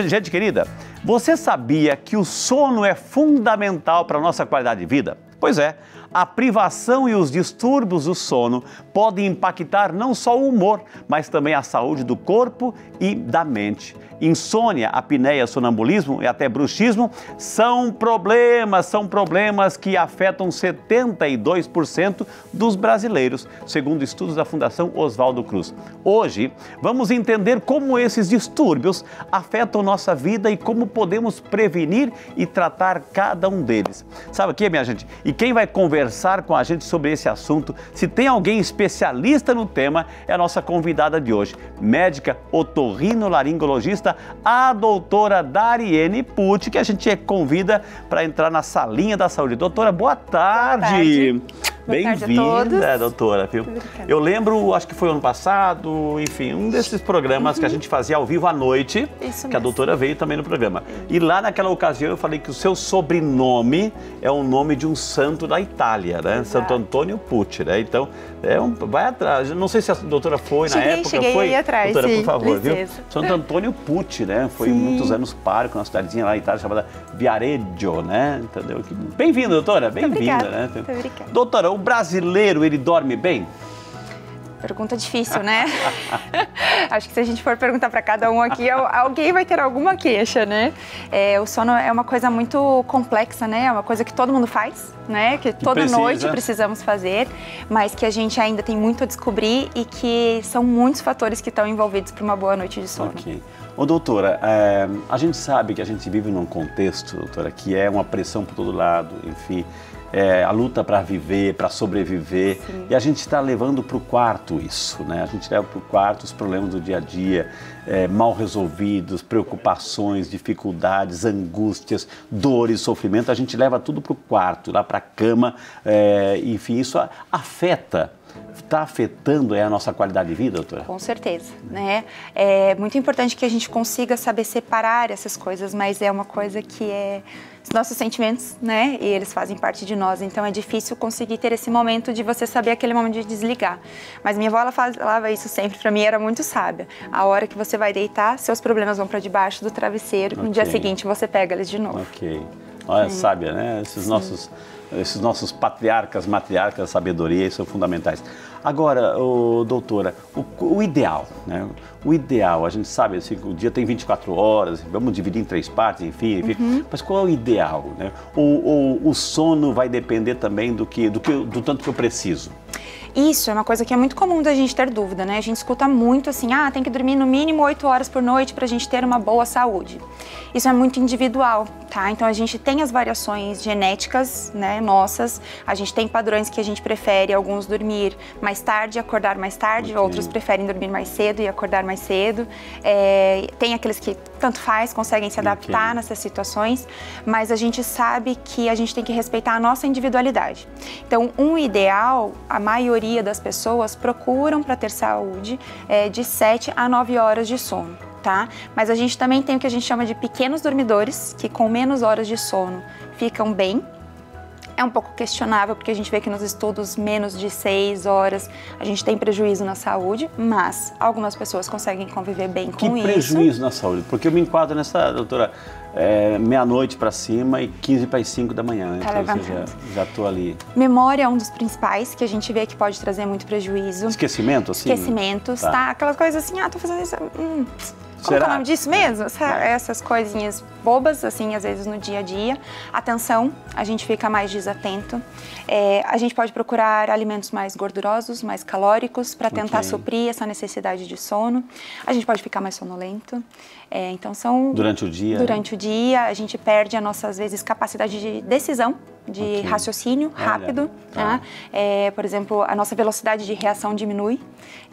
Gente querida, você sabia que o sono é fundamental para a nossa qualidade de vida? Pois é, a privação e os distúrbios do sono podem impactar não só o humor, mas também a saúde do corpo e da mente. Insônia, apneia, sonambulismo e até bruxismo são problemas que afetam 72% dos brasileiros, segundo estudos da Fundação Oswaldo Cruz. Hoje, vamos entender como esses distúrbios afetam nossa vida e como podemos prevenir e tratar cada um deles. Sabe o que, minha gente? E quem vai conversar com a gente sobre esse assunto, se tem alguém especialista no tema, é a nossa convidada de hoje, médica otorrinolaringologista, a doutora Dariene Pucci, que a gente convida para entrar na salinha da saúde. Doutora, boa tarde. Bem-vinda, doutora. Eu lembro, acho que foi ano passado, enfim, um desses programas que a gente fazia ao vivo à noite, que a doutora veio também no programa. E lá naquela ocasião eu falei que o seu sobrenome é o nome de um santo da Itália, né? Exato. Santo Antônio Pucci, né? Então, vai atrás. Não sei se a doutora foi na época. Cheguei aí atrás, doutora, por favor, licença. Viu? Santo Antônio Pucci, né? Foi muitos anos pároco, uma cidadezinha lá na Itália chamada Viareggio, né? Entendeu? Bem-vinda, doutora. Bem-vinda, né? Muito obrigada. Doutora, o brasileiro, ele dorme bem? Pergunta difícil, né? Acho que se a gente for perguntar para cada um aqui, alguém vai ter alguma queixa, né? O sono é uma coisa muito complexa, né? É uma coisa que todo mundo faz, né? Que toda noite precisamos fazer, mas que a gente ainda tem muito a descobrir e que são muitos fatores que estão envolvidos para uma boa noite de sono. Ok. Ô, doutora, a gente sabe que a gente vive num contexto, doutora, que é uma pressão por todo lado, enfim, a luta para viver, para sobreviver. Sim. E a gente está levando para o quarto isso, né? A gente leva para o quarto os problemas do dia a dia, mal resolvidos, preocupações, dificuldades, angústias, dores, sofrimento. A gente leva tudo para o quarto, lá para a cama, enfim, isso afeta. Está afetando a nossa qualidade de vida, doutora? Com certeza, né? É muito importante que a gente consiga saber separar essas coisas, mas é uma coisa que é os nossos sentimentos, né? E eles fazem parte de nós, então é difícil conseguir ter esse momento de você saber aquele momento de desligar. Mas minha avó, ela falava isso sempre, para mim era muito sábia. A hora que você vai deitar, seus problemas vão para debaixo do travesseiro, no dia seguinte você pega eles de novo. Ok. Olha, sábia, né? Esses nossos patriarcas, matriarcas da sabedoria são fundamentais. Agora, doutora, o ideal, né? O ideal, a gente sabe assim, que o dia tem 24 horas, vamos dividir em 3 partes, enfim. Mas qual é o ideal, né? O sono vai depender também do tanto que eu preciso. Isso é uma coisa que é muito comum da gente ter dúvida, né? A gente escuta muito assim, tem que dormir no mínimo 8 horas por noite para a gente ter uma boa saúde. Isso é muito individual, tá? Então a gente tem as variações genéticas, né, nossas, a gente tem padrões que a gente prefere, alguns dormir mais tarde e acordar mais tarde, outros preferem dormir mais cedo e acordar mais cedo. Tem aqueles que tanto faz, conseguem se adaptar nessas situações, mas a gente sabe que a gente tem que respeitar a nossa individualidade. Então, um ideal, a maioria das pessoas procuram para ter saúde de 7 a 9 horas de sono, tá? Mas a gente também tem o que a gente chama de pequenos dormidores, que com menos horas de sono ficam bem. É um pouco questionável, porque a gente vê que nos estudos menos de 6 horas a gente tem prejuízo na saúde, mas algumas pessoas conseguem conviver bem com isso. Que prejuízo na saúde? Porque eu me enquadro nessa, doutora, meia-noite para cima e 15 para as 5 da manhã, tá, então eu já estou ali. Memória é um dos principais que a gente vê que pode trazer muito prejuízo. Esquecimento, assim? Esquecimentos, tá? Aquelas coisas assim, tô fazendo isso... Como é o nome disso mesmo? Essas coisinhas bobas, assim, às vezes no dia a dia. Atenção, a gente fica mais desatento. A gente pode procurar alimentos mais gordurosos, mais calóricos, para tentar suprir essa necessidade de sono. A gente pode ficar mais sonolento. Então são... Durante o dia? Durante o dia, a gente perde a nossa, às vezes, capacidade de decisão, de raciocínio rápido. Tá? Por exemplo, a nossa velocidade de reação diminui.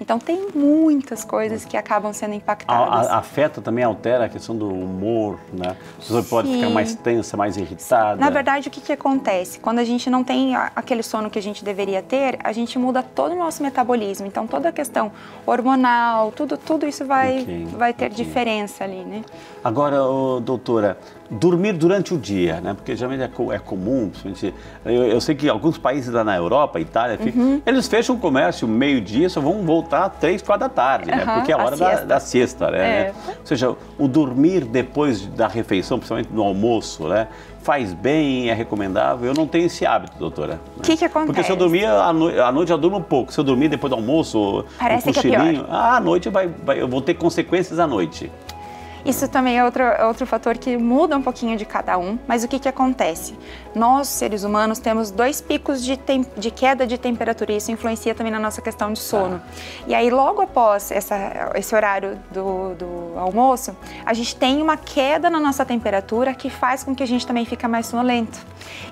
Então, tem muitas coisas que acabam sendo impactadas. Afeta também, altera a questão do humor, né? A pessoa pode ficar mais tensa, mais irritada. Na verdade, o que acontece? Quando a gente não tem aquele sono que a gente deveria ter, a gente muda todo o nosso metabolismo. Então, toda a questão hormonal, tudo isso vai ter diferença ali, né? Agora, doutora, dormir durante o dia, né? Porque geralmente é comum, Principalmente, eu sei que alguns países lá na Europa, Itália, eles fecham o comércio meio-dia, só vão voltar às 3, 4 da tarde, né? Porque é a hora da siesta, né? Ou seja, o dormir depois da refeição, principalmente no almoço, né? Faz bem, é recomendável. Eu não tenho esse hábito, doutora. O que acontece? Porque se eu dormir à noite, eu durmo um pouco. Se eu dormir depois do almoço, parece um cochilinho, que é pior. à noite eu vou ter consequências à noite. Isso também é outro fator que muda um pouquinho de cada um, mas o que acontece? Nós, seres humanos, temos 2 picos de queda de temperatura e isso influencia também na nossa questão de sono. E aí, logo após esse horário do almoço, a gente tem uma queda na nossa temperatura que faz com que a gente também fique mais sonolento.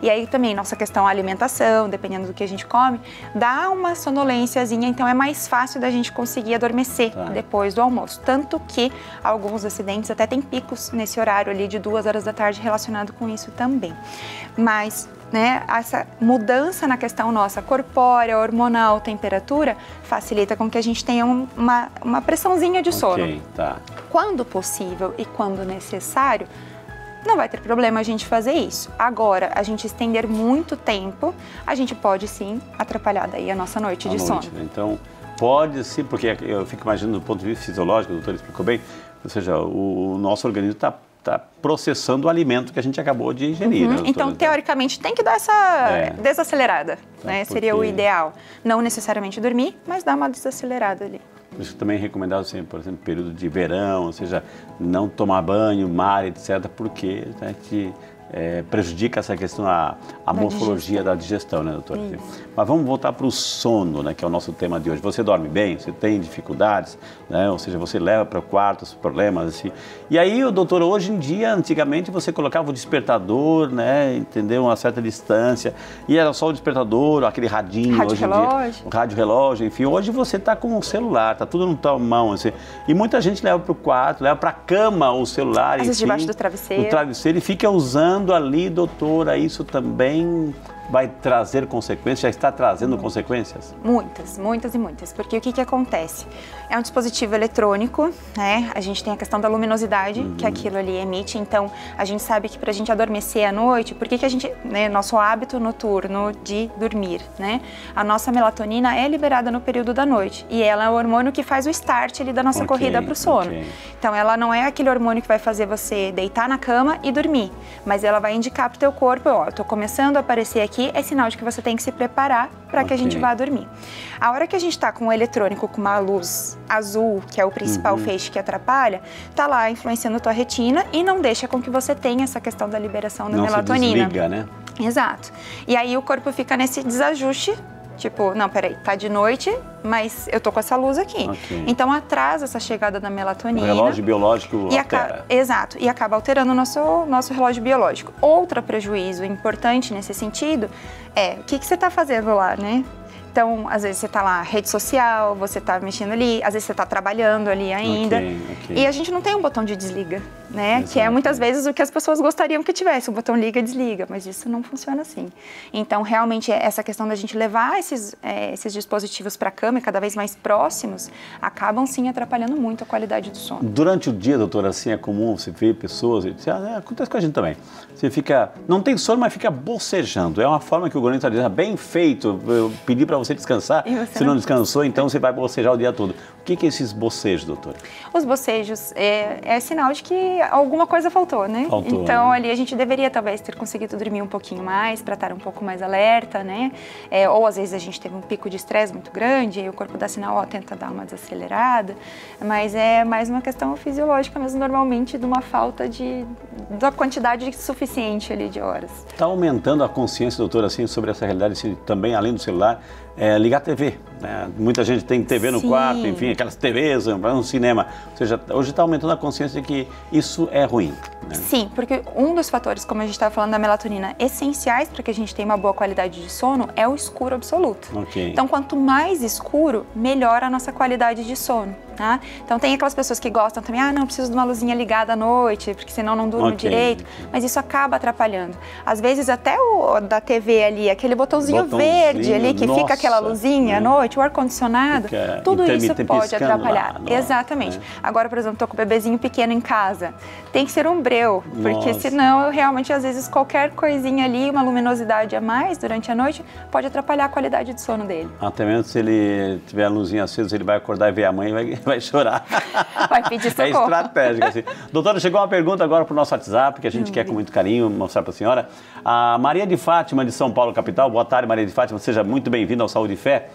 E aí também nossa questão alimentação, dependendo do que a gente come, dá uma sonolênciazinha, então é mais fácil da gente conseguir adormecer depois do almoço. Tanto que alguns acidentes até tem picos nesse horário ali de 2 horas da tarde relacionado com isso também. Mas, né, essa mudança na questão nossa corpórea, hormonal, temperatura, facilita com que a gente tenha uma pressãozinha de sono. Quando possível e quando necessário, não vai ter problema a gente fazer isso. Agora, a gente estender muito tempo, a gente pode sim atrapalhar daí a nossa noite de sono. Então, pode sim, porque eu fico imaginando do ponto de vista fisiológico, o doutor explicou bem, ou seja, o nosso organismo está processando o alimento que a gente acabou de ingerir. Né, então, teoricamente, tem que dar essa desacelerada, né? Porque seria o ideal. Não necessariamente dormir, mas dar uma desacelerada ali. Por isso também é recomendável, assim, por exemplo, período de verão, ou seja, não tomar banho, mar, etc., porque a gente prejudica essa questão, a morfologia da digestão, né, doutora? Mas vamos voltar para o sono, né, que é o nosso tema de hoje. Você dorme bem? Você tem dificuldades? Né? Ou seja, você leva para o quarto os problemas, assim. E aí, doutora, hoje em dia, antigamente, você colocava o despertador, né, entendeu? Uma certa distância, e era só o despertador, aquele radinho, hoje em dia, o rádio-relógio, enfim. Hoje você está com o celular, está tudo na tua mão, assim. E muita gente leva para o quarto, leva para a cama o celular, às vezes debaixo do travesseiro. O travesseiro, e fica usando ali, doutora, isso também vai trazer consequências, já está trazendo consequências? Muitas, muitas e muitas, porque o que acontece? É um dispositivo eletrônico, né? A gente tem a questão da luminosidade que aquilo ali emite, então a gente sabe que para a gente adormecer à noite, por que a gente, né, nosso hábito noturno de dormir, né? A nossa melatonina é liberada no período da noite e ela é o hormônio que faz o start ali da nossa corrida para o sono. Então ela não é aquele hormônio que vai fazer você deitar na cama e dormir, mas ela vai indicar para o teu corpo, ó, eu tô começando a aparecer aqui, é sinal de que você tem que se preparar para que a gente vá dormir. A hora que a gente está com o eletrônico com uma luz azul, que é o principal feixe que atrapalha, tá lá influenciando a tua retina e não deixa com que você tenha essa questão da liberação da melatonina. Se desliga, né? Exato. E aí o corpo fica nesse desajuste, tipo, não, peraí, tá de noite, mas eu tô com essa luz aqui. Então atrasa essa chegada da melatonina. O relógio biológico altera. Exato, e acaba alterando o nosso relógio biológico. Outro prejuízo importante nesse sentido é o que você tá fazendo lá, né? Então, às vezes você está lá, rede social, você está mexendo ali, às vezes você está trabalhando ali ainda. E a gente não tem um botão de desliga, né? Exato. Que é muitas vezes o que as pessoas gostariam que tivesse, o botão liga e desliga, mas isso não funciona assim. Então, realmente, essa questão da gente levar esses dispositivos para a cama e cada vez mais próximos, acabam sim atrapalhando muito a qualidade do sono. Durante o dia, doutora, assim, é comum você ver pessoas, acontece com a gente também, você fica, não tem sono, mas fica bocejando. É uma forma que o organismo está dizendo, bem feito, eu pedi para você descansar, se não descansou, então você vai bocejar o dia todo. O que é esses bocejos, doutora? Os bocejos é sinal de que alguma coisa faltou, né? Então, ali a gente deveria talvez ter conseguido dormir um pouquinho mais, para estar um pouco mais alerta, né? Ou às vezes a gente teve um pico de estresse muito grande e o corpo dá sinal, ó, tenta dar uma desacelerada, mas é mais uma questão fisiológica mesmo, normalmente, de uma falta da quantidade suficiente ali de horas. Está aumentando a consciência, doutora, assim, sobre essa realidade, assim, também, além do celular, ligar a TV, né? Muita gente tem TV no quarto, enfim, aquelas TVs, um cinema. Ou seja, hoje está aumentando a consciência de que isso é ruim, né? Sim, porque um dos fatores, como a gente estava falando da melatonina, essenciais para que a gente tenha uma boa qualidade de sono é o escuro absoluto. Então, quanto mais escuro, melhor a nossa qualidade de sono. Tá? Então tem aquelas pessoas que gostam também, não, preciso de uma luzinha ligada à noite, porque senão não durmo direito, mas isso acaba atrapalhando. Às vezes até o da TV ali, aquele botãozinho verde ali, que fica aquela luzinha à noite, noite, o ar-condicionado, tudo isso pode atrapalhar. Lá, exatamente. Agora, por exemplo, estou com o bebezinho pequeno em casa, tem que ser um breu, porque senão eu realmente, às vezes, qualquer coisinha ali, uma luminosidade a mais durante a noite, pode atrapalhar a qualidade de sono dele. Até mesmo se ele tiver a luzinha acesa, ele vai acordar e ver a mãe e vai chorar. Vai pedir socorro. É estratégico, assim. Doutora, chegou uma pergunta agora para o nosso WhatsApp, que a gente quer com muito carinho mostrar para a senhora. A Maria de Fátima, de São Paulo, capital. Boa tarde, Maria de Fátima. Seja muito bem-vinda ao Saúde e Fé.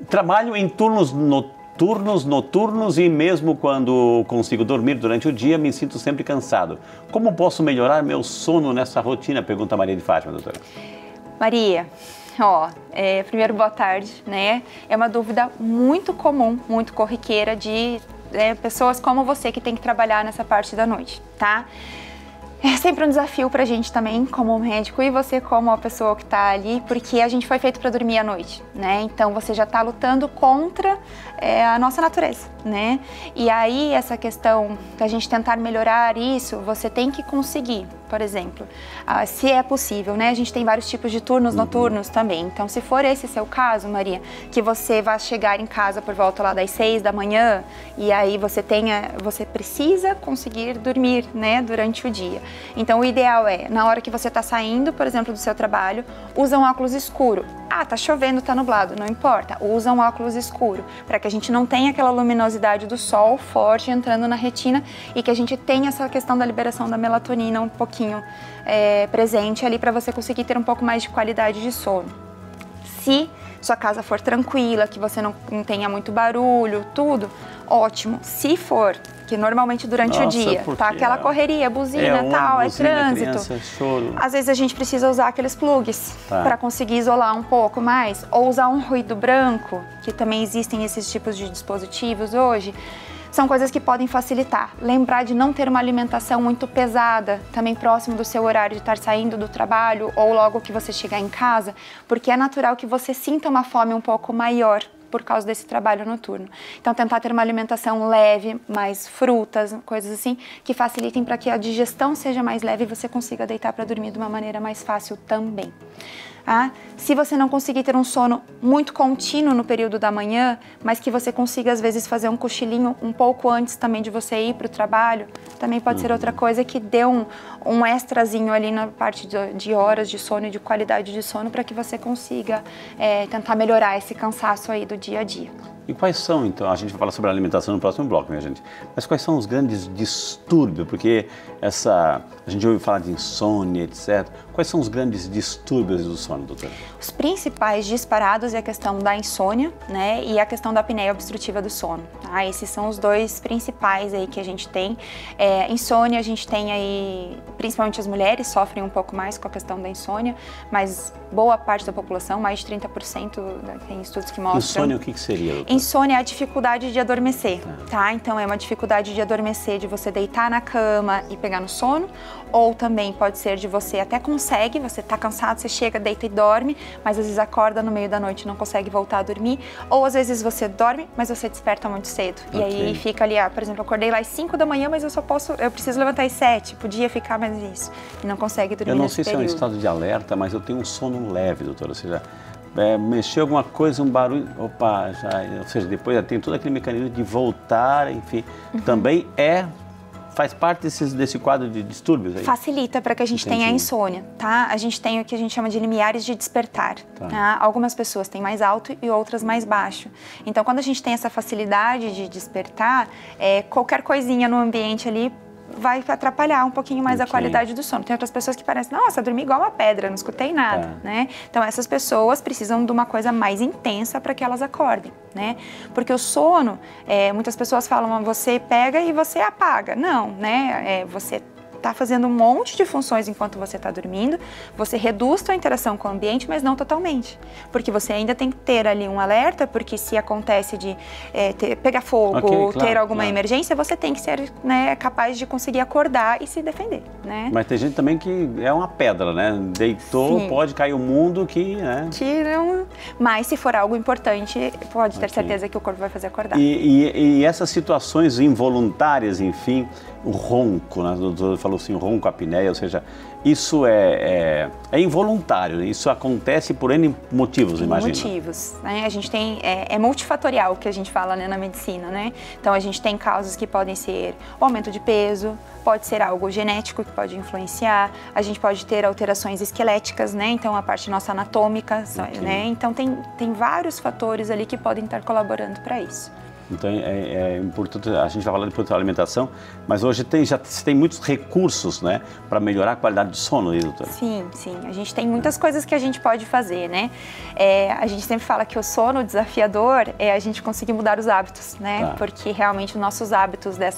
Trabalho em turnos noturnos e mesmo quando consigo dormir durante o dia, me sinto sempre cansado. Como posso melhorar meu sono nessa rotina? Pergunta a Maria de Fátima, doutora. Maria, primeiro, boa tarde, né? É uma dúvida muito comum, muito corriqueira de pessoas como você que tem que trabalhar nessa parte da noite, tá? É sempre um desafio pra gente também, como médico, e você como a pessoa que tá ali, porque a gente foi feito para dormir à noite, né? Então você já tá lutando contra a nossa natureza, né? E aí essa questão da gente tentar melhorar isso, você tem que conseguir, por exemplo, se é possível, né? A gente tem vários tipos de turnos noturnos também. Então, se for esse seu caso, Maria, que você vai chegar em casa por volta lá das 6 da manhã e aí você precisa conseguir dormir, né, durante o dia. Então, o ideal é, na hora que você está saindo, por exemplo, do seu trabalho, usa um óculos escuro. Ah, tá chovendo, tá nublado, não importa. Usa um óculos escuro, para que a gente não tenha aquela luminosidade do sol forte entrando na retina e que a gente tenha essa questão da liberação da melatonina um pouquinho presente ali para você conseguir ter um pouco mais de qualidade de sono. Se sua casa for tranquila, que você não tenha muito barulho, tudo, ótimo. Se for, que normalmente durante o dia tá aquela correria, buzina, tal, trânsito. Criança, choro. Às vezes a gente precisa usar aqueles plugs para conseguir isolar um pouco mais, ou usar um ruído branco, que também existem esses tipos de dispositivos hoje. São coisas que podem facilitar. Lembrar de não ter uma alimentação muito pesada, também próximo do seu horário de estar saindo do trabalho ou logo que você chegar em casa, porque é natural que você sinta uma fome um pouco maior por causa desse trabalho noturno. Então, tentar ter uma alimentação leve, mais frutas, coisas assim, que facilitem para que a digestão seja mais leve e você consiga deitar para dormir de uma maneira mais fácil também. Se você não conseguir ter um sono muito contínuo no período da manhã, mas que você consiga às vezes fazer um cochilinho um pouco antes também de você ir para o trabalho, também pode ser outra coisa que dê um extrazinho ali na parte de horas de sono e de qualidade de sono para que você consiga tentar melhorar esse cansaço aí do dia a dia. E quais são, então, a gente vai falar sobre a alimentação no próximo bloco, minha gente, mas quais são os grandes distúrbios? Porque a gente ouve falar de insônia, etc. Quais são os grandes distúrbios do sono, doutora? Os principais disparados é a questão da insônia, né, e a questão da apneia obstrutiva do sono. Tá? Esses são os dois principais aí que a gente tem. Insônia, a gente tem aí, principalmente as mulheres sofrem um pouco mais com a questão da insônia, mas boa parte da população, mais de 30%, tem estudos que mostram. Insônia, o que seria, doutora? Insônia é a dificuldade de adormecer, tá? Então é uma dificuldade de adormecer, de você deitar na cama e pegar no sono, ou também pode ser de você até consegue, você tá cansado, você chega, deita e dorme, mas às vezes acorda no meio da noite e não consegue voltar a dormir, ou às vezes você dorme, mas você desperta muito cedo. E aí fica ali, por exemplo, acordei lá às 5 da manhã, mas eu preciso levantar às 7, podia ficar mais isso, e não consegue dormir. Eu não sei se é um estado de alerta, mas eu tenho um sono leve, doutora, ou seja, mexeu alguma coisa, um barulho, ou seja, depois tem todo aquele mecanismo de voltar, enfim, também faz parte desse quadro de distúrbios aí? Facilita para que a gente tenha a insônia, tá? A gente tem o que a gente chama de limiares de despertar, tá? Algumas pessoas têm mais alto e outras mais baixo. Então, quando a gente tem essa facilidade de despertar, qualquer coisinha no ambiente ali vai atrapalhar um pouquinho mais a qualidade do sono. Tem outras pessoas que parecem, nossa, dormi igual uma pedra, não escutei nada, né? Então, essas pessoas precisam de uma coisa mais intensa para que elas acordem, né? Porque o sono, muitas pessoas falam, você pega e você apaga. Não, né? Você está fazendo um monte de funções enquanto você está dormindo, você reduz sua interação com o ambiente, mas não totalmente. Porque você ainda tem que ter ali um alerta, porque se acontece de pegar fogo, ter alguma emergência, você tem que ser, né, capaz de conseguir acordar e se defender, né? Mas tem gente também que é uma pedra, né? Deitou, pode cair o mundo que, né? Mas se for algo importante, pode ter certeza que o corpo vai fazer acordar. E essas situações involuntárias, enfim, o ronco, né? O doutor falou assim, o ronco, a apneia, ou seja, isso é involuntário, né? Isso acontece por N motivos, imagina. Motivos, né? A gente tem, é multifatorial que a gente fala, né, na medicina, né? Então a gente tem causas que podem ser o aumento de peso, pode ser algo genético que pode influenciar, a gente pode ter alterações esqueléticas, né? Então a parte nossa anatômica, né? Então tem vários fatores ali que podem estar colaborando para isso. Então é importante, a gente vai falar de alimentação, mas hoje já tem muitos recursos, né, para melhorar a qualidade do sono, doutora? Sim, sim. A gente tem muitas coisas que a gente pode fazer, né? A gente sempre fala que o sono desafiador é a gente conseguir mudar os hábitos, né? Tá. Porque realmente os nossos hábitos né,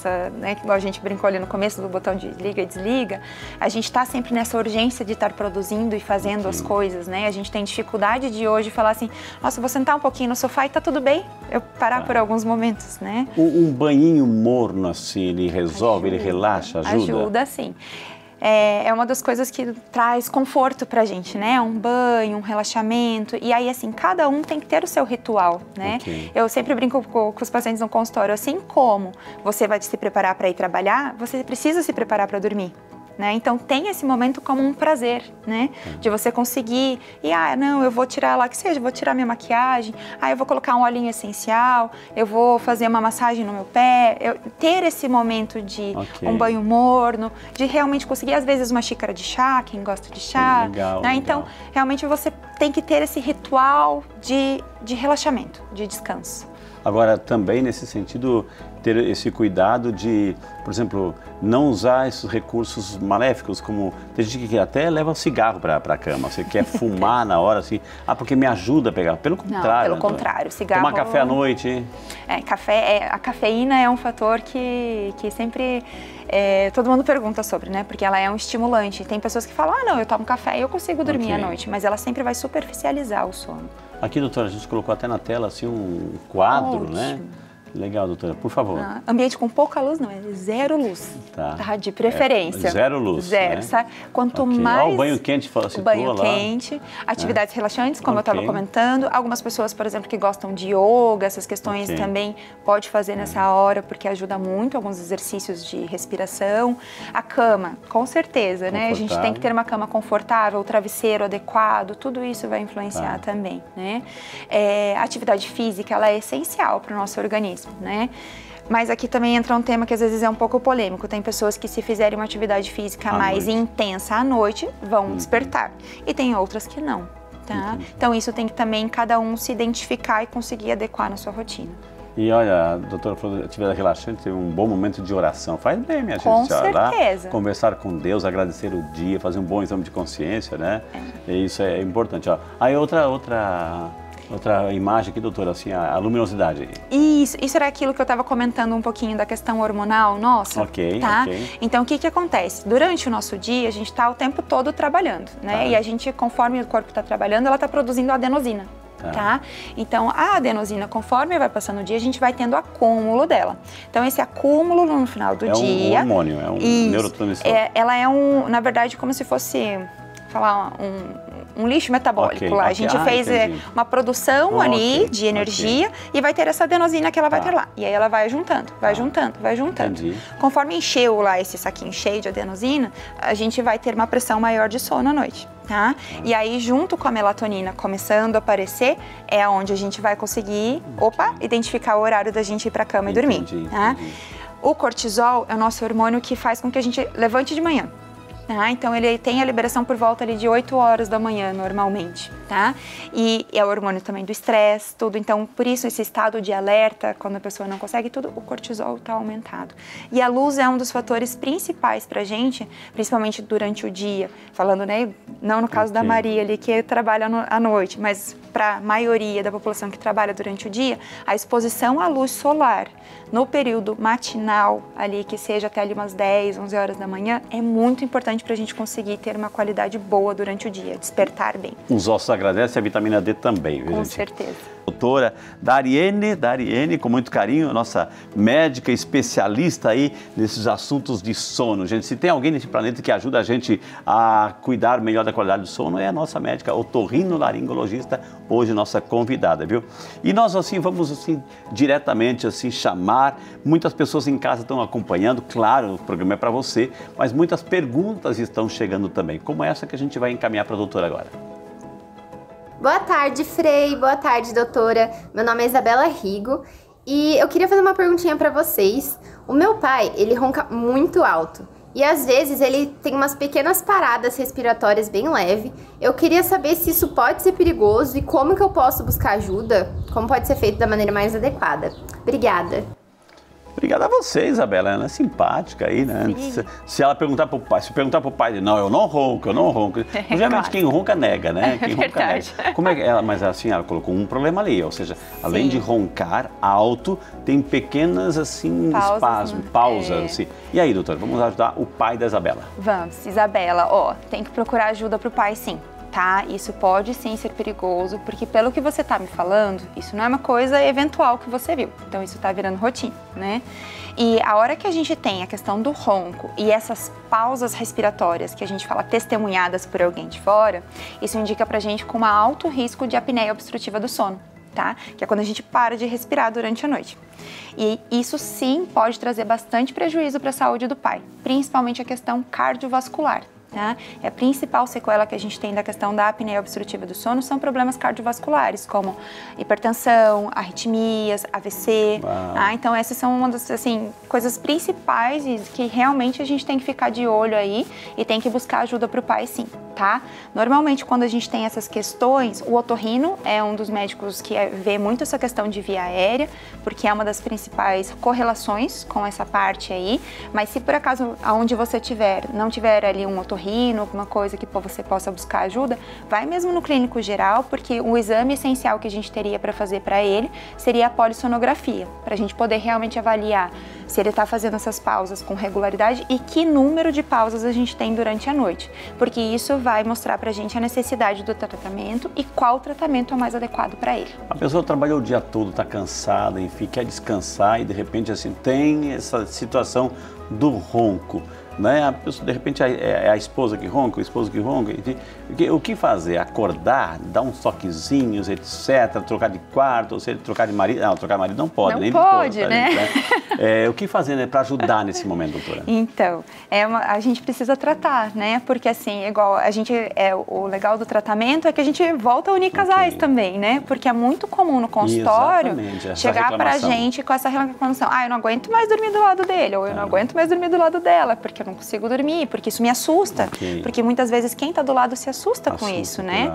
igual a gente brincou ali no começo do botão de liga e desliga, a gente está sempre nessa urgência de estar produzindo e fazendo as coisas, né? A gente tem dificuldade de hoje falar assim, nossa, vou sentar um pouquinho no sofá e tá tudo bem, eu parar por alguns momentos. Né? Um banhinho morno assim, ele resolve, ele relaxa, ajuda? Ajuda, sim. É uma das coisas que traz conforto pra gente, né? Um banho, um relaxamento. E aí, assim, cada um tem que ter o seu ritual, né? Eu sempre brinco com os pacientes no consultório, assim como você vai se preparar para ir trabalhar, você precisa se preparar para dormir. Né? Então tem esse momento como um prazer, né? De você conseguir, não, eu vou tirar lá que seja, vou tirar minha maquiagem, eu vou colocar um olhinho essencial, eu vou fazer uma massagem no meu pé, ter esse momento de um banho morno, de realmente conseguir, às vezes, uma xícara de chá, quem gosta de chá, legal, né? Legal. Então, realmente você tem que ter esse ritual de relaxamento, de descanso. Agora, também nesse sentido, ter esse cuidado de, por exemplo, não usar esses recursos maléficos, como tem gente que até leva um cigarro para a cama, você quer fumar na hora, assim, porque me ajuda a pegar. Pelo contrário. Não, pelo contrário, cigarro... Tomar café à noite. A cafeína é um fator que sempre... todo mundo pergunta sobre, né? Porque ela é um estimulante. Tem pessoas que falam, não, eu tomo café e eu consigo dormir à noite, mas ela sempre vai superficializar o sono. Aqui, doutora, a gente colocou até na tela, assim, um quadro, né? Legal, doutora, por favor. Ambiente com pouca luz, não, é zero luz, tá? De preferência. Zero luz, zero, né? Sabe? Quanto mais... o banho quente, o banho quente, atividades relaxantes, como eu estava comentando. Algumas pessoas, por exemplo, que gostam de yoga, essas questões também pode fazer nessa hora, porque ajuda muito, alguns exercícios de respiração. A cama, com certeza, né? A gente tem que ter uma cama confortável, o travesseiro adequado, tudo isso vai influenciar também, né? A atividade física, ela é essencial para o nosso organismo, né? Mas aqui também entra um tema que às vezes é um pouco polêmico. Tem pessoas que, se fizerem uma atividade física mais intensa à noite, vão despertar. E tem outras que não, tá? Então isso tem que também cada um se identificar e conseguir adequar na sua rotina. E olha, a doutora falou de atividade relaxante, teve um bom momento de oração. Faz bem, minha gente. Com certeza. Conversar com Deus, agradecer o dia, fazer um bom exame de consciência, né? E isso é importante. Aí outra imagem aqui, doutora, assim, a luminosidade. Isso era aquilo que eu estava comentando um pouquinho da questão hormonal nossa, tá? Então, o que acontece? Durante o nosso dia, a gente está o tempo todo trabalhando, né? E a gente, conforme o corpo está trabalhando, ela está produzindo adenosina. Tá? Então, a adenosina, conforme vai passando o dia, a gente vai tendo acúmulo dela. Então, esse acúmulo no final do dia... É um hormônio, é um neurotransmissor. Ela é na verdade, como se fosse, um lixo metabólico lá. A gente fez uma produção ali de energia e vai ter essa adenosina que ela vai ter lá. E aí ela vai juntando, vai juntando. Conforme encheu lá esse saquinho cheio de adenosina, a gente vai ter uma pressão maior de sono à noite. Tá? E aí, junto com a melatonina começando a aparecer, é onde a gente vai conseguir, identificar o horário da gente ir para a cama e dormir. Tá? O cortisol é o nosso hormônio que faz com que a gente levante de manhã. Então, ele tem a liberação por volta ali de 8 horas da manhã, normalmente, tá? E é o hormônio também do estresse, tudo. Então, por isso, esse estado de alerta, quando a pessoa não consegue tudo, o cortisol está aumentado. E a luz é um dos fatores principais pra gente, principalmente durante o dia. Falando, né, não no caso da Maria ali, que trabalha à noite, mas para a maioria da população que trabalha durante o dia, a exposição à luz solar no período matinal, ali, que seja até ali umas 10, 11 horas da manhã, é muito importante para a gente conseguir ter uma qualidade boa durante o dia, despertar bem. Os ossos agradecem, a vitamina D também, viu, Com gente? certeza. Doutora Dariene, com muito carinho, nossa médica especialista aí nesses assuntos de sono. Gente, se tem alguém nesse planeta que ajuda a gente a cuidar melhor da qualidade do sono, é a nossa médica otorrinolaringologista, hoje nossa convidada, viu? E nós assim vamos assim diretamente assim chamar, muitas pessoas em casa estão acompanhando, claro, o programa é para você, mas muitas perguntas estão chegando também, como essa que a gente vai encaminhar para a doutora agora. Boa tarde, Frei. Boa tarde, doutora. Meu nome é Isabela Rigo e eu queria fazer uma perguntinha para vocês. O meu pai, ele ronca muito alto e às vezes ele tem umas pequenas paradas respiratórias bem leves. Eu queria saber se isso pode ser perigoso e como que eu posso buscar ajuda, como pode ser feito da maneira mais adequada. Obrigada. Obrigado a você, Isabela, ela é simpática aí, né? Se ela perguntar pro pai, se perguntar pro pai, não, eu não ronco. Geralmente claro. Quem ronca nega, né? Quem ronca nega. Como é que ela, mas assim, ela colocou um problema ali, ou seja, além de roncar alto, tem pequenas assim, pausas, assim. E aí, doutora, vamos ajudar o pai da Isabela. Vamos, Isabela, ó, tem que procurar ajuda pro pai, sim. Tá? Isso pode sim ser perigoso, porque pelo que você está me falando, isso não é uma coisa eventual que você viu. Então isso está virando rotina, né? E a hora que a gente tem a questão do ronco e essas pausas respiratórias que a gente fala testemunhadas por alguém de fora, isso indica pra gente com um alto risco de apneia obstrutiva do sono, tá? Que é quando a gente para de respirar durante a noite. E isso sim pode trazer bastante prejuízo para a saúde do pai, principalmente a questão cardiovascular. Tá? A principal sequela que a gente tem da questão da apneia obstrutiva do sono são problemas cardiovasculares, como hipertensão, arritmias, AVC. Tá? Então essas são uma das assim, coisas principais e que realmente a gente tem que ficar de olho aí e tem que buscar ajuda para o pai, sim. Tá? Normalmente, quando a gente tem essas questões, o otorrino é um dos médicos que vê muito essa questão de via aérea, porque é uma das principais correlações com essa parte aí. Mas se por acaso, aonde você não tiver ali um otorrino, alguma coisa que você possa buscar ajuda, vai mesmo no clínico geral, porque o exame essencial que a gente teria para fazer para ele seria a polissonografia, para a gente poder realmente avaliar se ele está fazendo essas pausas com regularidade e que número de pausas a gente tem durante a noite, porque isso vai mostrar pra gente a necessidade do tratamento e qual tratamento é o mais adequado para ele. A pessoa trabalhou o dia todo, está cansada, enfim, quer descansar e de repente assim tem essa situação do ronco, né? A pessoa, de repente é a esposa que ronca, o esposo que ronca, enfim. O que fazer? Acordar, dar uns toquezinhos, etc, trocar de quarto, ou seja, trocar de marido? Não, trocar de marido não pode, não nem pode, esposa, né? O que fazer, né, para ajudar nesse momento, doutora? Então, a gente precisa tratar, né? Porque assim, igual o legal do tratamento é que a gente volta a unir casais também, né? Porque é muito comum no consultório chegar pra gente com essa reclamação. Eu não aguento mais dormir do lado dele, ou eu não aguento mais dormir do lado dela, porque eu não consigo dormir, porque isso me assusta. Porque muitas vezes quem tá do lado se assusta com isso, né?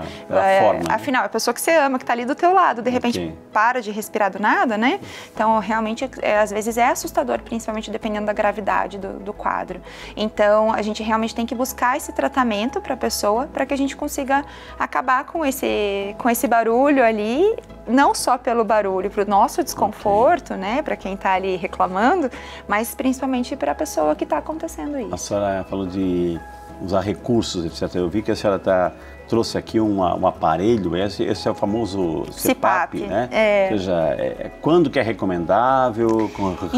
Afinal, é a pessoa que você ama, que tá ali do teu lado, de repente para de respirar do nada, né? Então, realmente, às vezes é assustador, principalmente dependendo da gravidade do quadro. Então, a gente realmente tem que buscar esse tratamento para a pessoa, para que a gente consiga acabar com esse barulho ali, não só pelo barulho, para o nosso desconforto, né? Para quem tá ali reclamando, mas principalmente para a pessoa que está acontecendo isso. A senhora falou de usar recursos, etc. Eu vi que a senhora trouxe aqui um aparelho, esse é o famoso CPAP, né? Ou seja, quando que é recomendável,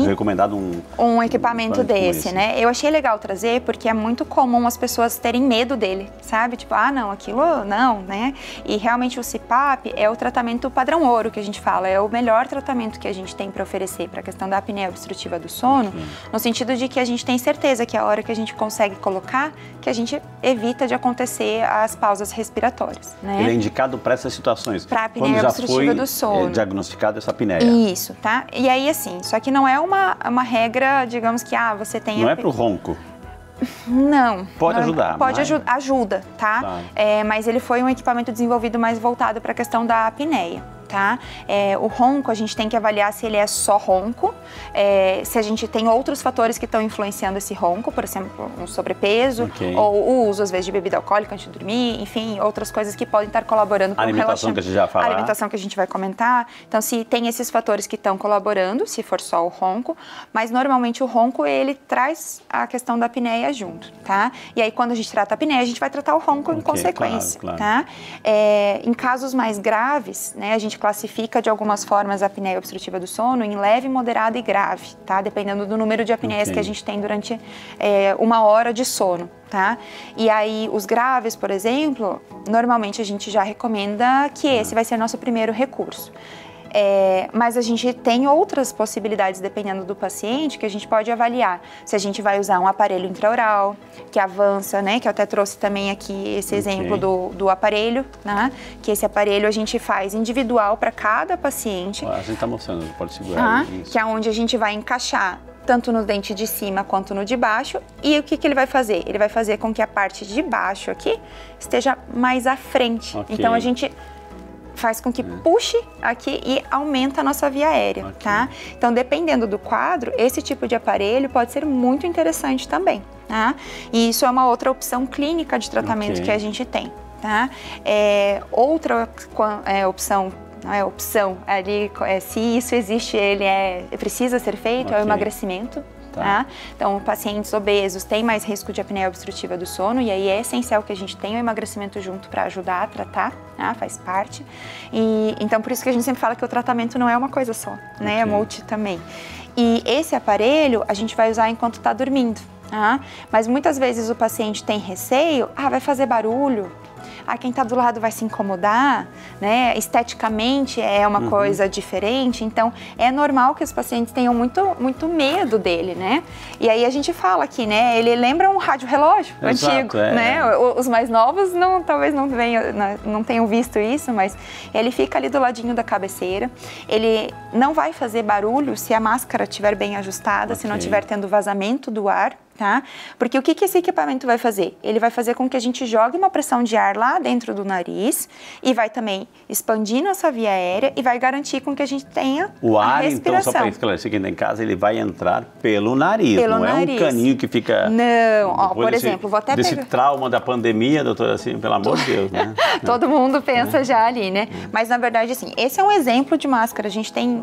recomendado um equipamento desse, né? Eu achei legal trazer porque é muito comum as pessoas terem medo dele, sabe? Tipo, não, aquilo não, né? E realmente o CPAP é o tratamento padrão ouro que a gente fala, é o melhor tratamento que a gente tem para oferecer para a questão da apneia obstrutiva do sono, no sentido de que a gente tem certeza que a hora que a gente consegue colocar, que a gente evita de acontecer as pausas respiratórias, né? Ele é indicado para essas situações. Para a apneia obstrutiva do sono. Diagnosticado essa apneia. Isso, tá? E aí, assim, só que não é uma regra, digamos que, você tem... Não é para o ronco. Não. Pode ajudar. Pode ajuda, tá? Mas ele foi um equipamento desenvolvido mais voltado para a questão da apneia. Tá? O ronco, a gente tem que avaliar se ele é só ronco, se a gente tem outros fatores que estão influenciando esse ronco, por exemplo, um sobrepeso, ou o uso, às vezes, de bebida alcoólica antes de dormir, enfim, outras coisas que podem estar colaborando com o alimentação que a gente já fala. A alimentação que a gente vai comentar. Então, se tem esses fatores que estão colaborando, se for só o ronco, mas normalmente o ronco, ele traz a questão da apneia junto, tá? E aí, quando a gente trata a apneia, a gente vai tratar o ronco em consequência, tá? Em casos mais graves, né, a gente classifica de algumas formas a apneia obstrutiva do sono em leve, moderada e grave, tá? Dependendo do número de apneias que a gente tem durante 1 hora de sono, tá? E aí, os graves, por exemplo, normalmente a gente já recomenda que esse vai ser nosso primeiro recurso. Mas a gente tem outras possibilidades, dependendo do paciente, que a gente pode avaliar. Se a gente vai usar um aparelho intraoral, que avança, né? Que eu até trouxe também aqui esse exemplo do aparelho, né? Que esse aparelho a gente faz individual para cada paciente. A gente está mostrando, pode segurar. Que é onde a gente vai encaixar tanto no dente de cima quanto no de baixo. E o que ele vai fazer? Ele vai fazer com que a parte de baixo aqui esteja mais à frente. Então a gente faz com que puxe aqui e aumenta a nossa via aérea, tá? Então, dependendo do quadro, esse tipo de aparelho pode ser muito interessante também, tá? E isso é uma outra opção clínica de tratamento que a gente tem, tá? Outra opção, não é opção, ali, se isso existe, ele precisa ser feito, é o emagrecimento. Tá? Então, pacientes obesos têm mais risco de apneia obstrutiva do sono e aí é essencial que a gente tenha o emagrecimento junto para ajudar a tratar, né? Faz parte. E então, por isso que a gente sempre fala que o tratamento não é uma coisa só, né? É multi também. E esse aparelho a gente vai usar enquanto está dormindo, tá? Mas muitas vezes o paciente tem receio, vai fazer barulho. Quem está do lado vai se incomodar, né? Esteticamente é uma coisa diferente, então é normal que os pacientes tenham muito medo dele, né? E aí a gente fala aqui, né? Ele lembra um rádio-relógio antigo, né? Os mais novos talvez não tenham visto isso, mas ele fica ali do ladinho da cabeceira. Ele não vai fazer barulho se a máscara estiver bem ajustada, se não estiver tendo vazamento do ar. Tá? Porque o que esse equipamento vai fazer? Ele vai fazer com que a gente jogue uma pressão de ar lá dentro do nariz e vai também expandir nossa via aérea e vai garantir com que a gente tenha o ar, a respiração. Então, só para esclarecer quem está em casa, ele vai entrar pelo nariz, não é um caninho que fica... Não, por exemplo, vou até desse trauma da pandemia, doutora, assim, pelo amor de Deus, né? Todo mundo pensa já ali, né? Mas, na verdade, assim, esse é um exemplo de máscara, a gente tem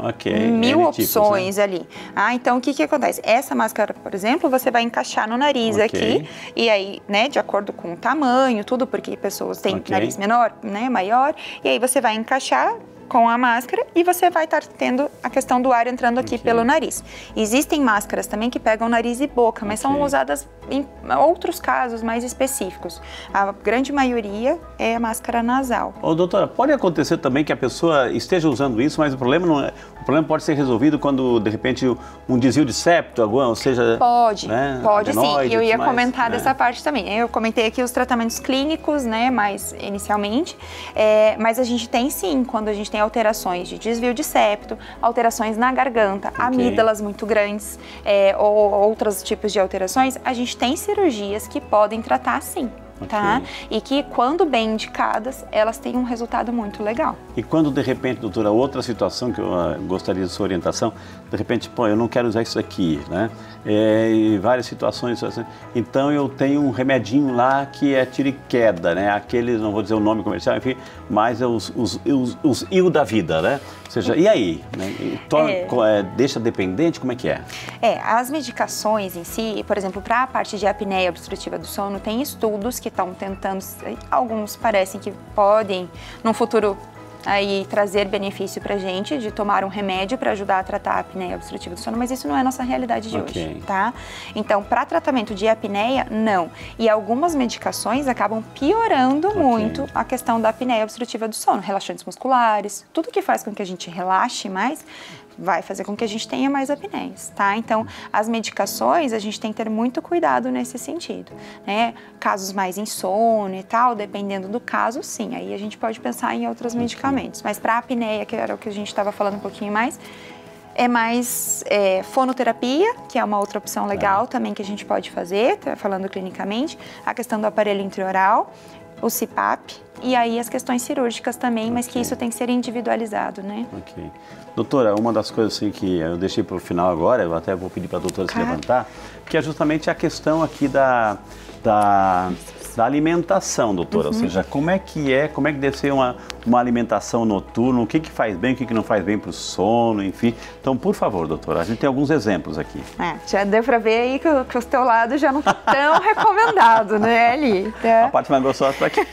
1000 opções ali. Então, o que acontece? Essa máscara, por exemplo, você vai encaixar no nariz aqui, e aí, né, de acordo com o tamanho, tudo, porque pessoas têm nariz menor, né, maior, e aí você vai encaixar com a máscara e você vai estar tendo a questão do ar entrando aqui pelo nariz. Existem máscaras também que pegam nariz e boca, mas são usadas em outros casos mais específicos. A grande maioria é a máscara nasal. Doutora, pode acontecer também que a pessoa esteja usando isso, mas o problema pode ser resolvido quando, de repente, um desvio de septo, ou seja... Pode, né, pode sim. Eu ia comentar né? dessa parte também. Eu comentei aqui os tratamentos clínicos, né, mais inicialmente, mas a gente tem sim, quando a gente tem alterações de desvio de septo, alterações na garganta, amígdalas muito grandes, ou outros tipos de alterações, a gente tem cirurgias que podem tratar sim. Tá? E que, quando bem indicadas, elas têm um resultado muito legal. E quando, de repente, doutora, outra situação que eu gostaria de sua orientação, de repente, eu não quero usar isso aqui, né? E várias situações, assim. Então eu tenho um remedinho lá que é tiro e queda, né? Aqueles, não vou dizer o nome comercial, enfim, mas é os IU da vida, né? Ou seja, e aí? Né? Deixa dependente? Como é que é? As medicações em si, por exemplo, para a parte de apneia obstrutiva do sono, tem estudos que estão tentando, alguns parecem que podem, num futuro, aí trazer benefício para a gente de tomar um remédio para ajudar a tratar a apneia obstrutiva do sono, mas isso não é a nossa realidade de hoje, tá? Então, para tratamento de apneia, não. E algumas medicações acabam piorando muito a questão da apneia obstrutiva do sono. Relaxantes musculares, tudo que faz com que a gente relaxe mais, vai fazer com que a gente tenha mais apneias, tá? Então, as medicações, a gente tem que ter muito cuidado nesse sentido, né? Casos mais insônia e tal, dependendo do caso, sim, aí a gente pode pensar em outros medicamentos. Mas para a apneia, que era o que a gente estava falando um pouquinho mais, é mais fonoterapia, que é uma outra opção legal também que a gente pode fazer, tá falando clinicamente, a questão do aparelho intraoral, o CPAP, e aí as questões cirúrgicas também, mas que isso tem que ser individualizado, né? Doutora, uma das coisas assim que eu deixei para o final agora, eu até vou pedir para a doutora se levantar, que é justamente a questão aqui da alimentação, doutora, ou seja, como é que deve ser uma alimentação noturna, o que faz bem, o que não faz bem para o sono, enfim. Então, por favor, doutora, a gente tem alguns exemplos aqui. Já deu para ver aí que o teu lado já não está tão recomendado, né, Ali? Tá? A parte mais gostosa para aqui.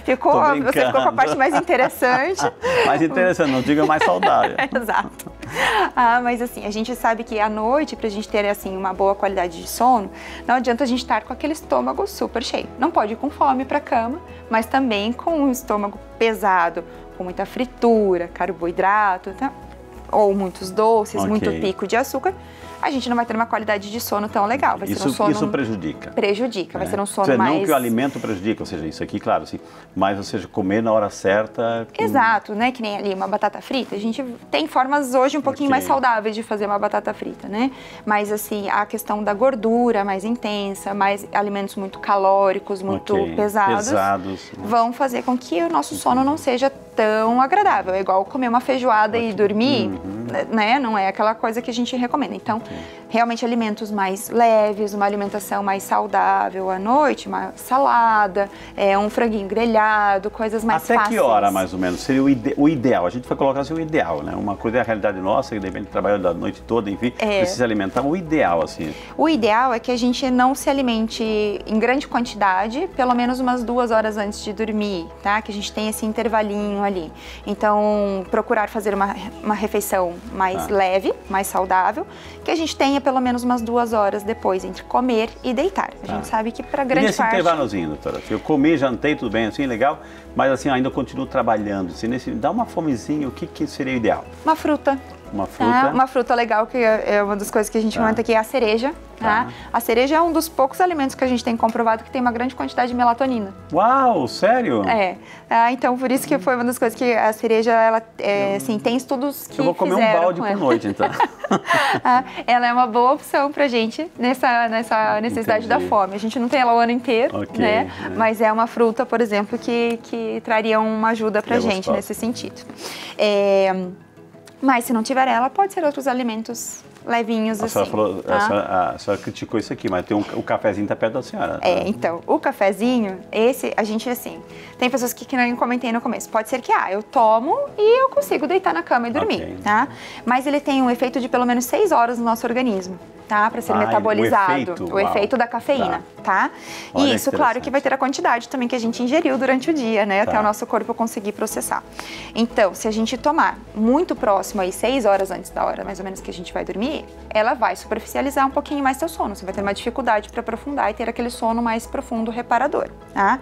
Você ficou com a parte mais interessante. Mais interessante, não diga mais saudável. Exato. Mas assim, a gente sabe que à noite, pra gente ter assim uma boa qualidade de sono, não adianta a gente estar com aquele estômago super cheio. Não pode ir com fome pra cama, mas também com um estômago pesado, com muita fritura, carboidrato, tá? Ou muitos doces, muito pico de açúcar, a gente não vai ter uma qualidade de sono tão legal. Vai ser um sono... Isso prejudica. Prejudica, vai ser um sono mais... Não que o alimento prejudica, ou seja, isso aqui, claro, assim, mas, ou seja, comer na hora certa... Exato, né? Que nem ali uma batata frita. A gente tem formas hoje um pouquinho mais saudáveis de fazer uma batata frita, né? Mas, assim, a questão da gordura mais intensa, mais alimentos muito calóricos, muito pesados, vão fazer com que o nosso sono não seja tão agradável. É igual comer uma feijoada e dormir, né? Não é aquela coisa que a gente recomenda. Então, realmente alimentos mais leves, uma alimentação mais saudável à noite, uma salada, um franguinho grelhado, coisas mais fáceis. Até que hora, mais ou menos, seria o ideal? A gente vai colocar assim o ideal, né? Uma coisa é a realidade nossa, que de repente trabalha da noite toda, enfim, precisa se alimentar. O ideal, assim? O ideal é que a gente não se alimente em grande quantidade, pelo menos umas 2 horas antes de dormir, tá? Que a gente tenha esse intervalinho ali. Então, procurar fazer uma refeição mais leve, mais saudável, que a gente tenha pelo menos umas 2 horas depois entre comer e deitar. A gente sabe que para grande parte... E nesse intervalozinho, doutora? Eu comi, jantei, tudo bem, assim, legal, mas assim, ainda continuo trabalhando. Se dá uma fomezinha, o que seria o ideal? Uma fruta. Uma fruta? Uma fruta legal, que é uma das coisas que a gente comenta aqui, é a cereja. A cereja é um dos poucos alimentos que a gente tem comprovado que tem uma grande quantidade de melatonina. Uau, sério? Então por isso que foi uma das coisas que a cereja, ela, assim, tem estudos que eu vou comer um balde por noite, então. Ela é uma boa opção pra gente nessa necessidade da fome. A gente não tem ela o ano inteiro, né? Mas é uma fruta, por exemplo, que traria uma ajuda pra gente nesse sentido. Mas se não tiver ela, pode ser outros alimentos levinhos, assim. A senhora criticou isso aqui, mas tem o cafezinho tá perto da senhora. Então, o cafezinho, a gente, assim, tem pessoas que nem comentei no começo, pode ser que, eu tomo e eu consigo deitar na cama e dormir, tá? Mas ele tem um efeito de pelo menos 6 horas no nosso organismo, tá? Para ser metabolizado. O efeito da cafeína, tá? E isso, claro, que vai ter a quantidade também que a gente ingeriu durante o dia, né? Até o nosso corpo conseguir processar. Então, se a gente tomar muito próximo aí, 6 horas antes da hora, mais ou menos, que a gente vai dormir, ela vai superficializar um pouquinho mais seu sono. Você vai ter uma dificuldade para aprofundar e ter aquele sono mais profundo, reparador, tá?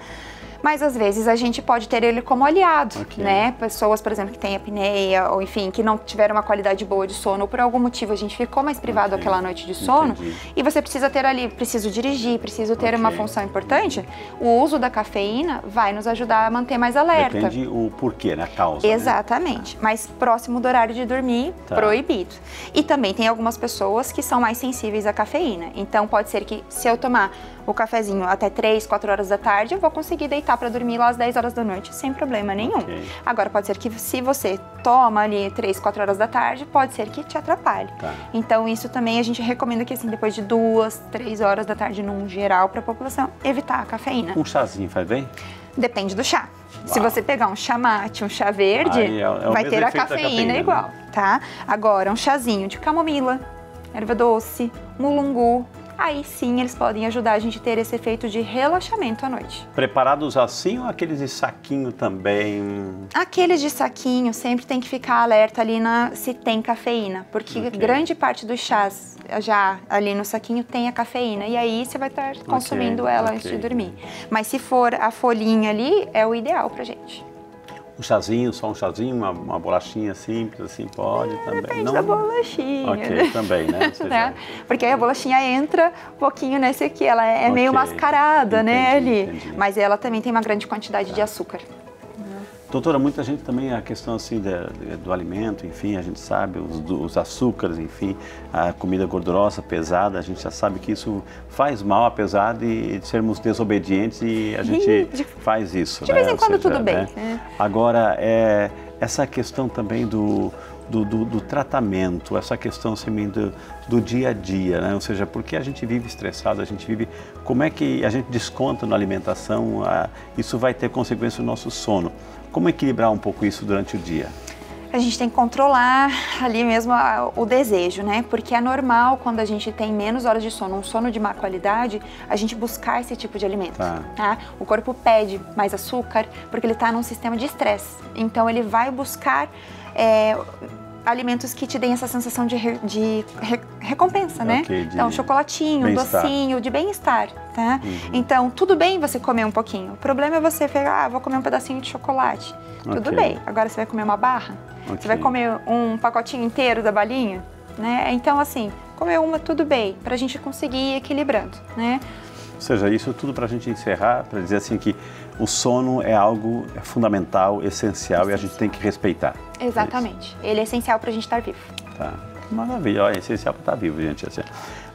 Mas às vezes a gente pode ter ele como aliado, né? Pessoas, por exemplo, que têm apneia ou enfim, que não tiveram uma qualidade boa de sono ou por algum motivo a gente ficou mais privado aquela noite de sono e você precisa ter ali, preciso dirigir, preciso ter uma função importante, o uso da cafeína vai nos ajudar a manter mais alerta. Depende o porquê, né? A causa. Exatamente. Né? Mas próximo do horário de dormir, proibido. E também tem algumas pessoas que são mais sensíveis à cafeína. Então pode ser que se eu tomar o cafezinho até 3, 4 horas da tarde, eu vou conseguir deitar para dormir lá às 10 horas da noite sem problema nenhum. Agora, pode ser que se você toma ali 3, 4 horas da tarde, pode ser que te atrapalhe. Então, isso também a gente recomenda que, assim, depois de 2, 3 horas da tarde, num geral, para a população, evitar a cafeína. Um chazinho faz bem? Depende do chá. Se você pegar um chá mate, um chá verde, vai ter a cafeína igual, tá? Agora, um chazinho de camomila, erva doce, mulungu, aí sim eles podem ajudar a gente a ter esse efeito de relaxamento à noite. Preparados assim ou aqueles de saquinho também? Aqueles de saquinho sempre tem que ficar alerta ali se tem cafeína, porque grande parte dos chás já ali no saquinho tem a cafeína e aí você vai estar consumindo ela antes de dormir. Mas se for a folhinha ali, é o ideal pra gente. Um chazinho, só um chazinho, uma bolachinha simples, assim, pode também. Depende da bolachinha. Também, né? Seja... Porque aí a bolachinha entra um pouquinho nesse aqui, ela é meio mascarada, né, ali. Mas ela também tem uma grande quantidade de açúcar. Doutora, muita gente também, a questão assim do alimento, enfim, a gente sabe, os açúcares, enfim, a comida gordurosa, pesada, a gente já sabe que isso faz mal, apesar de sermos desobedientes e a gente faz isso. De vez em quando tudo bem. Né? Agora, essa questão também do tratamento, essa questão assim, do dia a dia, né? Ou seja, porque a gente vive estressado, a gente vive, como é que a gente desconta na alimentação, isso vai ter consequência no nosso sono. Como equilibrar um pouco isso durante o dia? A gente tem que controlar ali mesmo o desejo, né? Porque é normal quando a gente tem menos horas de sono, um sono de má qualidade, a gente buscar esse tipo de alimento, tá? O corpo pede mais açúcar porque ele está num sistema de estresse. Então ele vai buscar alimentos que te deem essa sensação de recompensa, né? Então, chocolatinho, docinho, de bem-estar, tá? Então, tudo bem você comer um pouquinho. O problema é você pegar, vou comer um pedacinho de chocolate. Tudo bem. Agora você vai comer uma barra? Você vai comer um pacotinho inteiro da balinha? Né? Então, assim, comer uma, tudo bem, pra gente conseguir ir equilibrando, né? Ou seja, isso tudo para a gente encerrar, para dizer assim que o sono é algo fundamental, essencial e a gente tem que respeitar. Exatamente. Ele é essencial para a gente estar vivo. Tá. Maravilha, é essencial para estar vivo, gente. Assim.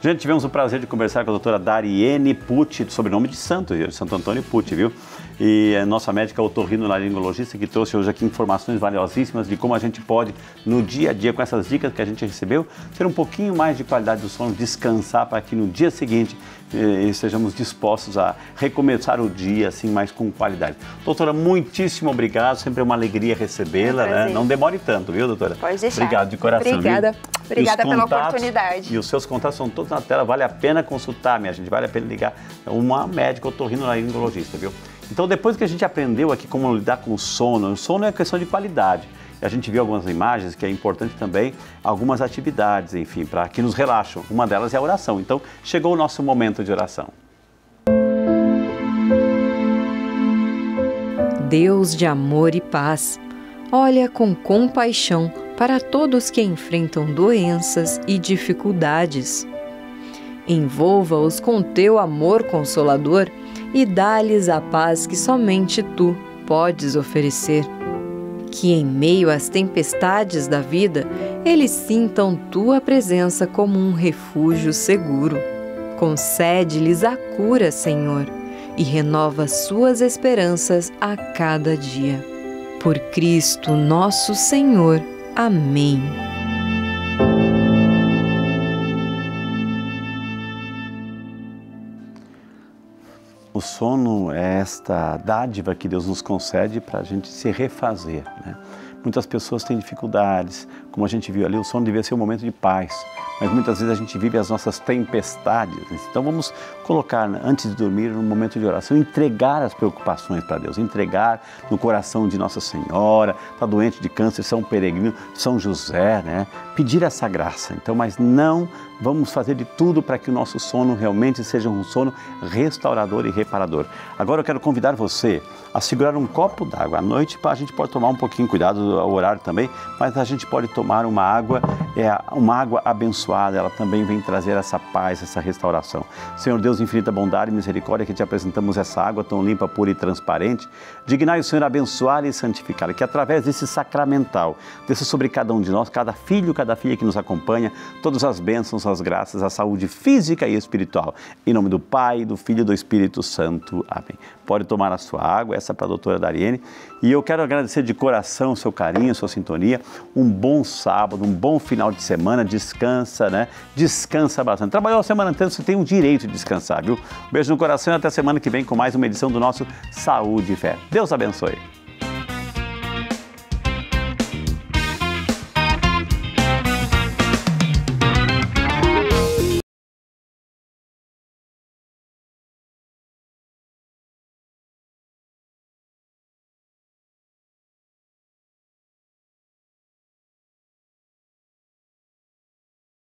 Gente, tivemos o prazer de conversar com a doutora Dariene Pucci, sobrenome de Santo Antônio Pucci, viu? E a nossa médica otorrinolaringologista que trouxe hoje aqui informações valiosíssimas de como a gente pode, no dia a dia, com essas dicas que a gente recebeu, ter um pouquinho mais de qualidade do sono, descansar para que no dia seguinte estejamos dispostos a recomeçar o dia assim, mais com qualidade. Doutora, muitíssimo obrigado, sempre é uma alegria recebê-la, né? Não demore tanto, viu, doutora? Pode deixar. Obrigado de coração. Obrigada. Viu? Obrigada pela oportunidade. E os seus contatos são todos na tela, vale a pena consultar, minha gente, vale a pena ligar uma médica otorrinolaringologista, viu? Então, depois que a gente aprendeu aqui como lidar com o sono é questão de qualidade. A gente viu algumas imagens que é importante também, algumas atividades, enfim, para que nos relaxam. Uma delas é a oração. Então, chegou o nosso momento de oração. Deus de amor e paz, olha com compaixão para todos que enfrentam doenças e dificuldades. Envolva-os com teu amor consolador e dá-lhes a paz que somente tu podes oferecer. Que em meio às tempestades da vida, eles sintam tua presença como um refúgio seguro. Concede-lhes a cura, Senhor, e renova suas esperanças a cada dia. Por Cristo nosso Senhor. Amém. O sono é esta dádiva que Deus nos concede para a gente se refazer, né? Muitas pessoas têm dificuldades, como a gente viu ali, o sono devia ser um momento de paz, mas muitas vezes a gente vive as nossas tempestades. Então vamos colocar, antes de dormir, um momento de oração, entregar as preocupações para Deus, entregar no coração de Nossa Senhora, está doente de câncer, São Peregrino, São José, né? Pedir essa graça. Então, mas não vamos fazer de tudo para que o nosso sono realmente seja um sono restaurador e reparador. Agora eu quero convidar você a segurar um copo d'água à noite, a gente pode tomar um pouquinho, cuidado ao horário também, mas a gente pode tomar uma água abençoada, ela também vem trazer essa paz, essa restauração. Senhor Deus, infinita bondade e misericórdia, que te apresentamos essa água tão limpa, pura e transparente, dignai o Senhor abençoar e santificar, que através desse sacramental, desça sobre cada um de nós, cada filho, cada filha que nos acompanha, todas as bênçãos, as graças, a saúde física e espiritual. Em nome do Pai, do Filho e do Espírito Santo. Amém. Pode tomar a sua água, essa é para a doutora Dariene. E eu quero agradecer de coração o seu carinho, a sua sintonia. Um bom sábado, um bom final de semana. Descansa, né? Descansa bastante. Trabalhou a semana inteira, você tem o direito de descansar, viu? Beijo no coração e até semana que vem com mais uma edição do nosso Saúde e Fé. Deus abençoe.